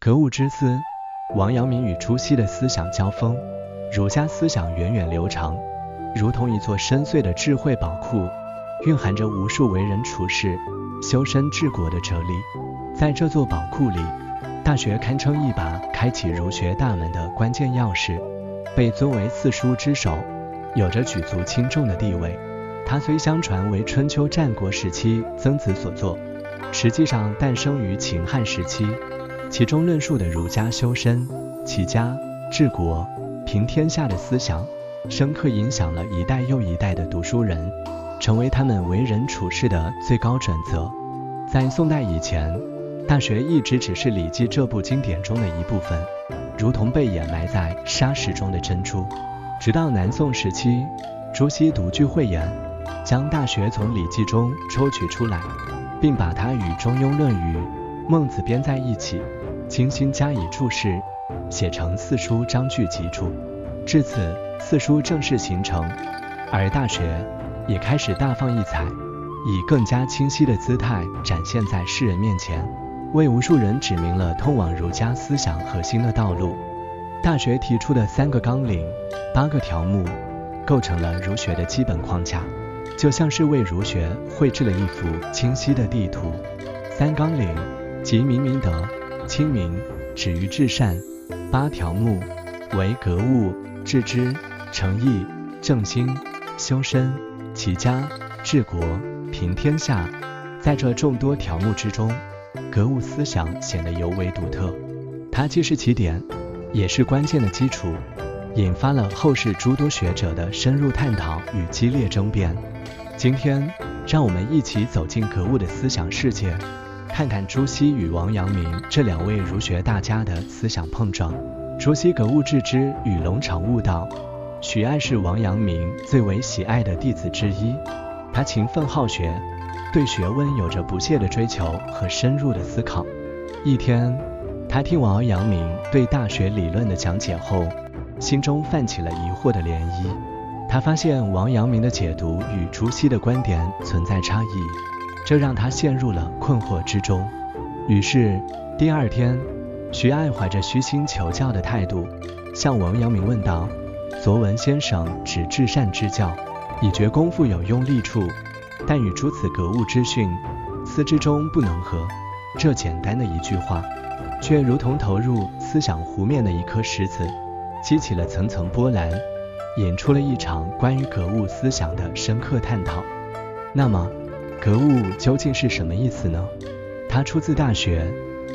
格物致知，王阳明与朱熹的思想交锋，儒家思想源远流长，如同一座深邃的智慧宝库，蕴含着无数为人处世、修身治国的哲理。在这座宝库里，大学堪称一把开启儒学大门的关键钥匙，被尊为四书之首，有着举足轻重的地位。它虽相传为春秋战国时期曾子所作，实际上诞生于秦汉时期。其中论述的儒家修身、齐家、治国、平天下的思想，深刻影响了一代又一代的读书人，成为他们为人处事的最高准则。在宋代以前，大学一直只是《礼记》这部经典中的一部分，如同被掩埋在沙石中的珍珠。直到南宋时期，朱熹独具慧眼，将大学从《礼记》中抽取出来，并把它与《中庸》《论语》《孟子》编在一起，精心加以注释，写成四书章句集注。至此，四书正式形成，而大学也开始大放异彩，以更加清晰的姿态展现在世人面前，为无数人指明了通往儒家思想核心的道路。大学提出的3个纲领、8个条目，构成了儒学的基本框架，就像是为儒学绘制了一幅清晰的地图。3纲领即明明德、亲民、止于至善；8条目为格物、致知、诚意、正心、修身、齐家、治国、平天下。在这众多条目之中，格物思想显得尤为独特，它既是起点，也是关键的基础，引发了后世诸多学者的深入探讨与激烈争辩。今天，让我们一起走进格物的思想世界，看看朱熹与王阳明这2位儒学大家的思想碰撞。朱熹格物致知与龙场悟道，许爱是王阳明最为喜爱的弟子之一。他勤奋好学，对学问有着不懈的追求和深入的思考。一天，他听王阳明对大学理论的讲解后，心中泛起了疑惑的涟漪。他发现王阳明的解读与朱熹的观点存在差异，这让他陷入了困惑之中。于是第2天，徐爱怀着虚心求教的态度，向王阳明问道：昨闻先生指至善之教，以觉功夫有用利处，但与诸此格物之训，思之中不能合。这简单的一句话，却如同投入思想湖面的一颗石子，激起了层层波澜，引出了一场关于格物思想的深刻探讨。那么，格物究竟是什么意思呢？它出自《大学》，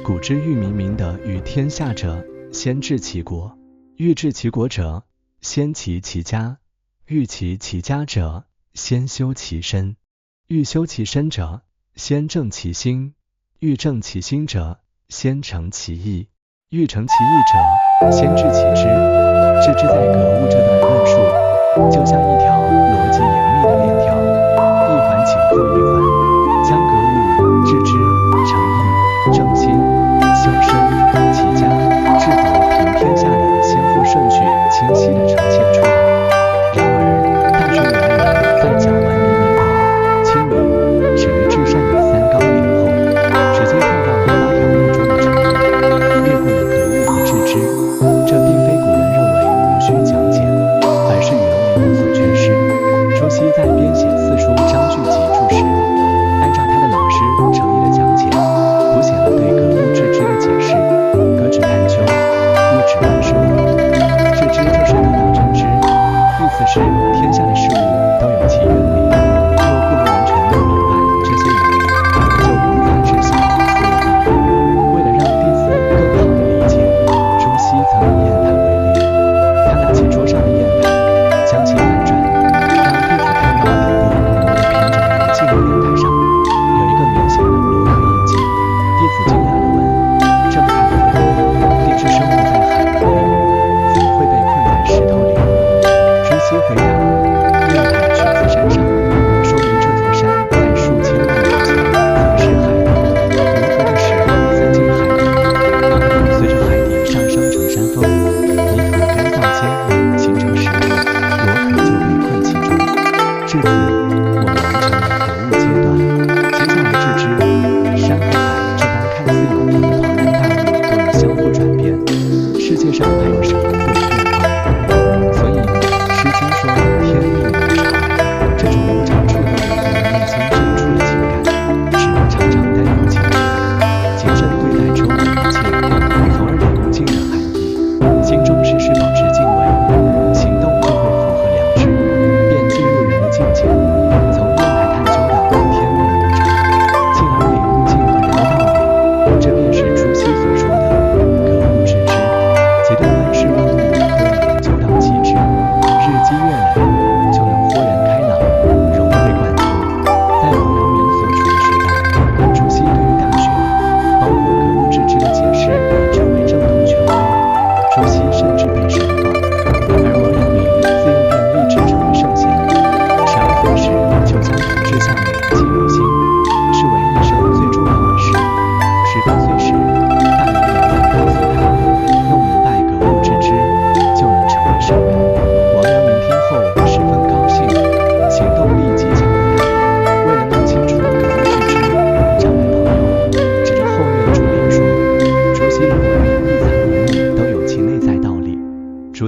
古之欲明明德于天下者，先治其国；欲治其国者，先齐其家；欲齐其家者，先修其身；欲修其身者，先正其心；欲正其心者，先诚其意；欲诚其意者，先治其知。致知在格物这段论述，就像一条逻辑严密的链条，一环紧扣一环，将格物、致知、诚意、正心、修身、齐家、治国、平天下的先后顺序清晰地呈现出来。然而，大学原文在讲完明明德、亲民、止于至善的3纲领后，直接跳到了8条目中的诚意，略过了格物和致知。这并非古人认为无需讲解，而是原文有所诠释。朱熹在编写四书章句集注时，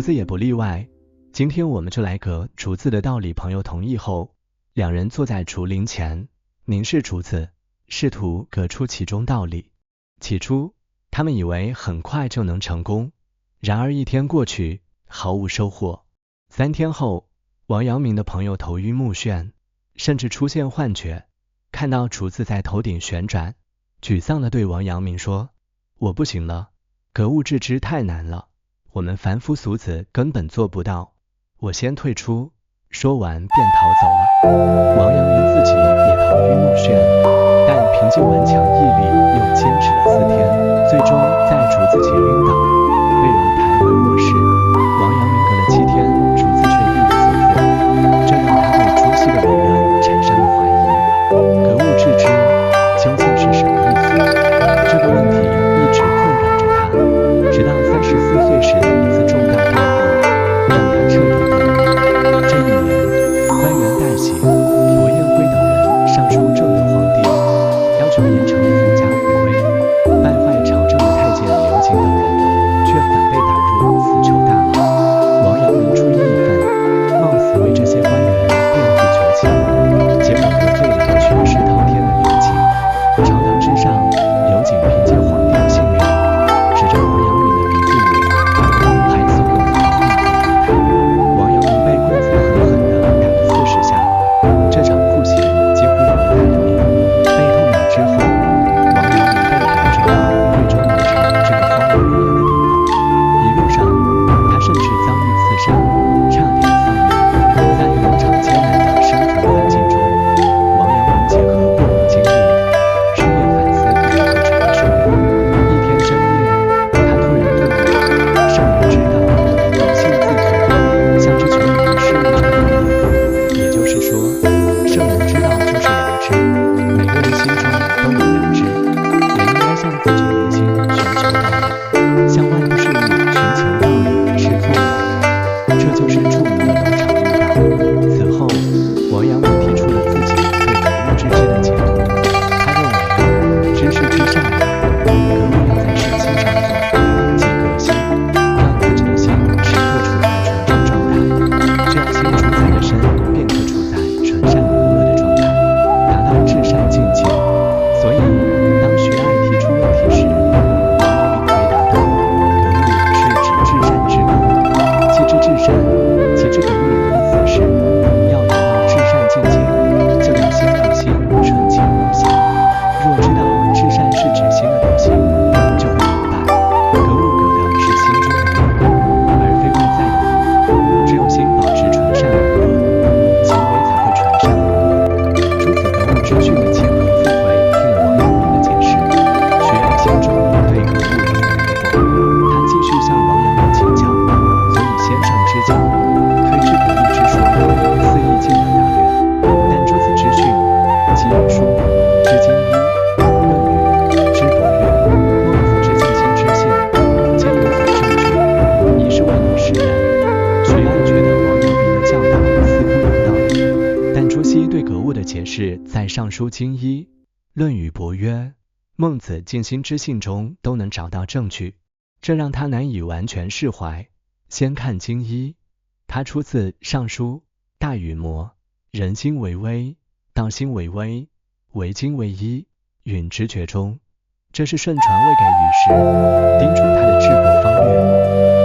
子也不例外。今天我们就来革竹子的道理。朋友同意后，两人坐在竹林前，凝视竹子，试图革出其中道理。起初，他们以为很快就能成功，然而1天过去，毫无收获。3天后，王阳明的朋友头晕目眩，甚至出现幻觉，看到竹子在头顶旋转，沮丧地对王阳明说：“我不行了，格物致知太难了，我们凡夫俗子根本做不到，我先退出。”说完便逃走了。王阳明自己也头晕目眩，但凭借顽强毅力又坚持了4天，最终在竹子前晕倒，被人抬回卧室。王阳明隔了7天，竹子却一无所获，这让他对朱熹的理论产生了怀疑。格物致知究竟是什么意思？这个问题一直困扰着他，直到34岁时的一次重大变故，让他彻底顿悟。这一年，官员代喜，伯彦辉等人上书正德皇帝，要求严惩富家无归，败坏朝政的太监刘瑾等人，却反被打入死囚大牢。王阳明出于义愤，冒死为这些官员辩护求情，结果得罪了权势滔天的刘瑾。朝堂之上，刘瑾凭借皇帝的信任，指着王阳明的鼻子语言，还怂恿皇帝责罚他。王阳明被棍子狠狠地打了40下，这场酷刑几乎要了他的命。背痛了之后，王阳明被流着到贵州农场这个荒无人烟的地方，一路上他甚至遭遇刺杀，差点丧命。在农场艰难的生存环境中，王阳明结合过往经历，深夜反思如何成为圣人。一天深夜，他突然顿悟，圣人之道，理性自足，像只球于事物中的人。也就是说，圣人之道就是良知，每个人心中都有良知，人应该向自己内心寻求道理，向外部事物寻求道理是错误的。这就是著名的农场悟道。此后，王阳明提出了自己对格物致知的解读。他认为，知识之上人，格物要在身心上做，即革心，让自己的心时刻处在纯正状态，这样心主宰的身便可处在纯善无恶的状态，达到至善境界。所以，当徐爱提出问题时，王阳明回答道：“格物是指至善之格，其之至善，其之格物的意思是，要达到至善境界，就要先让心纯净无瑕。若知道至善是指心的流行，就会明白，格物革的是心中的物，而非外在的物。只有心保持纯善无恶，行为才会纯善无恶。”诸子格物致训的谦和附会听了王阳明的解释，徐爱心中也对格物有了疑惑。他继续向王阳明请教，所以先生之讲，推至格物之说，肆意尽量大略，但诸子之训，即儒书、知经医、论语、知博略、孟子之尽心之性，皆有所证据，一是为了世人。徐爱觉得王阳明的教导似乎有道理，但朱熹对格物的解释在《尚书经医》、《论语博约》、孟子尽心之性中都能找到证据，这让他难以完全释怀。先看经医，它出自《尚书》大禹谟，人心为微，道心为微，为精为一，允直觉中。这是舜传位给禹时，叮嘱他的治国方略，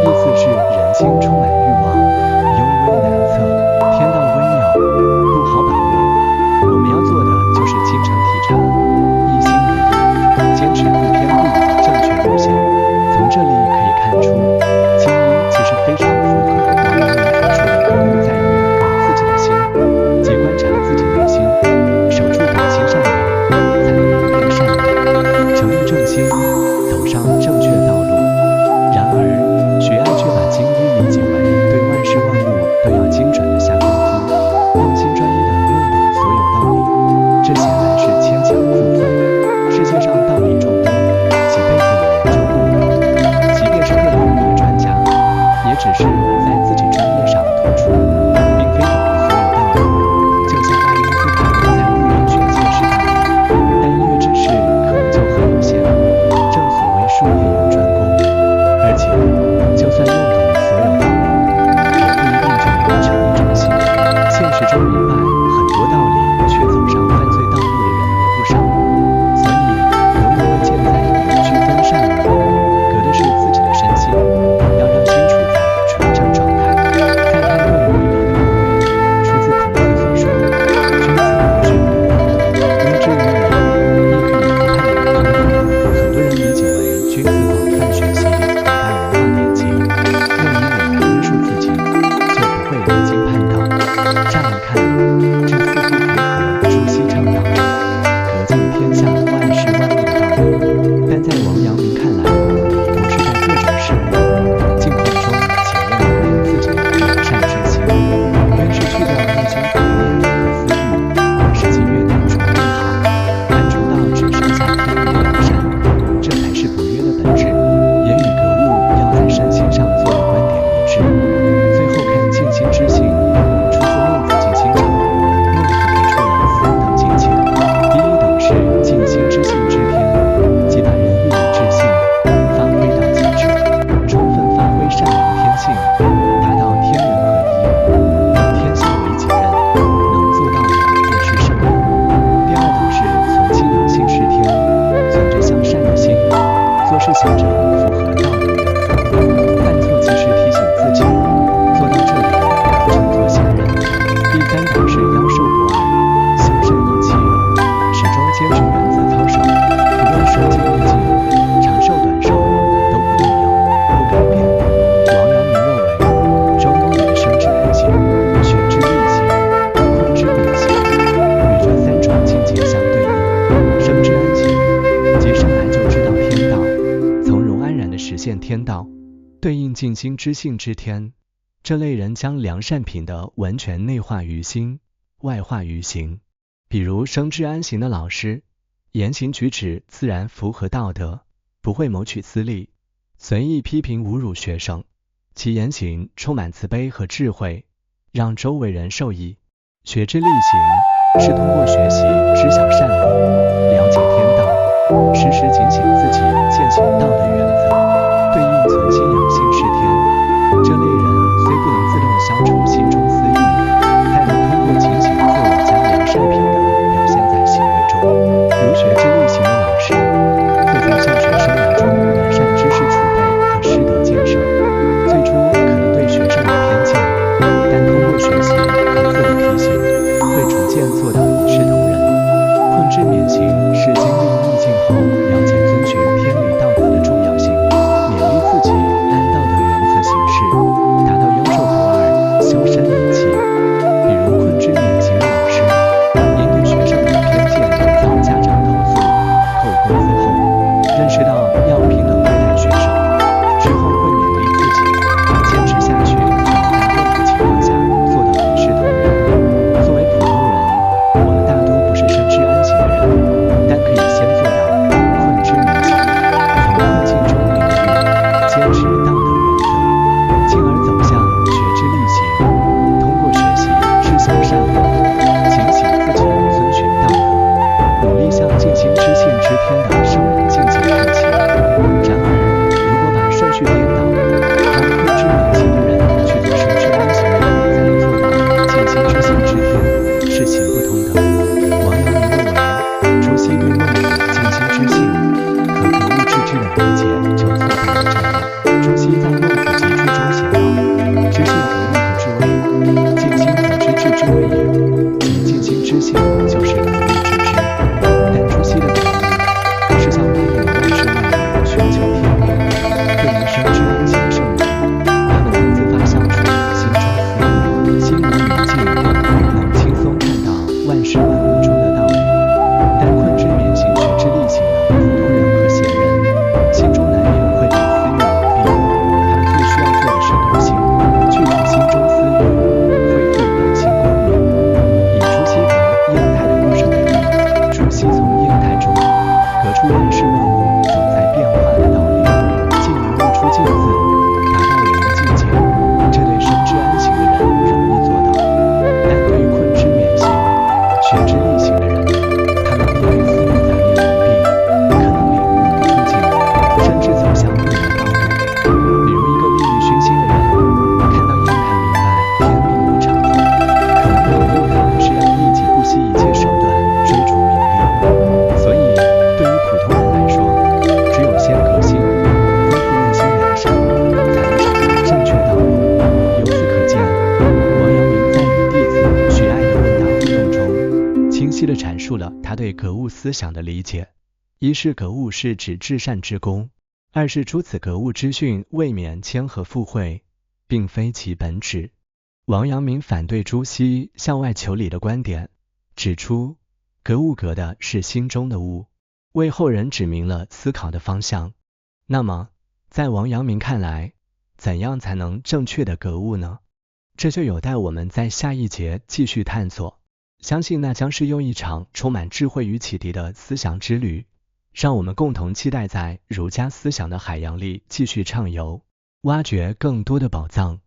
意思是人心充满欲望，幽微难测，天道微妙，不好把握。我们要做的就是精诚体察，一心一意，坚持不偏不倚的正确路线。从这里可以看出，经医其实非常符合王阳明所说的格物在于自己的心，即观察自己内心，守住本心善良，才能明辨善恶，求一正心，走上正确现天道，对应尽心知性之天。这类人将良善品德完全内化于心，外化于行。比如生之安行的老师，言行举止自然符合道德，不会谋取私利，随意批评侮辱学生，其言行充满慈悲和智慧，让周围人受益。学之力行，是通过学习知晓善恶，了解天道，时时警醒自己践行道的原则，对应存心养性是天。这类人虽不能自动消除心中私欲，但能通过警醒自我将良善品德表现在行为中。如学之力行的老师，会在教学生涯中完善知识储备和师德建设。最初可能对学生有偏见，但通过学习和自我提醒，会逐渐做到一视同仁。困之勉行是经历逆境后了解遵循天理道德的重要性，勉励自己按道德原则行事，达到妖兽不二，修身理气。比如困之勉行的老师，因对学生有偏见遭家长投诉，扣工资后，认识到要平等对待学生，之后会勉励自己坚持下去，能在任何情况下做到一视同仁。作为普通人，我们大多不是深知安行的人，但可以先做到困之勉行，从困境中领悟，坚持道德原则，进而走向学之力行。通过学习知晓善恶，警醒自己遵循道德，努力向尽心知性知天的圣人境界看齐。然而，如果把顺序颠倒，让困之勉行的人去做生之安行的人才能做到尽心知性知天，是行不通的。王阳明认为，朱熹对孟子尽心知性和格物致知的理解就错在了这里。朱熹在《孟子集注》中写道：“知性格物和之谓，尽心和之致之谓也。”即尽心知性就是格物致知。但朱熹的格物是向外面的万事万物寻求天理，对于生之安行的圣人，他们能自发想出心中思，心如明镜，能轻松看到万事万物中的道理。但困之勉行学之力行的普通人和贤人，心中难免会被私欲蒙蔽，他们最需要做的是读心，去除心中私欲，恢复人心光明。以朱熹和砚台的故事为例，朱熹从砚台中得出万事万物总在变化的道理，进而悟出镜子，达到人的境界。这对生之安行的人容易做到，但对于困之勉行、学之力行的人，他们会被私欲杂念蒙蔽，可能领悟不出境，甚至走向不良道路。比如一个利欲熏心的人，看到砚台明白天命无常后，可能领悟的是要立即不惜一切手段追逐名利。所以，对于普通人来说，只有先革新，恢复内心良善，才能找到正确道路。由此可见，王阳明在与弟子许爱的问答互动中，清晰地阐述了他对格物思想的理解。一是格物是指至善之功，二是诸此格物之训未免谦和附会，并非其本旨。王阳明反对朱熹向外求理的观点，指出格物格的是心中的物，为后人指明了思考的方向。那么，在王阳明看来，怎样才能正确的格物呢？这就有待我们在下一节继续探索。相信那将是又一场充满智慧与启迪的思想之旅，让我们共同期待在儒家思想的海洋里继续畅游，挖掘更多的宝藏。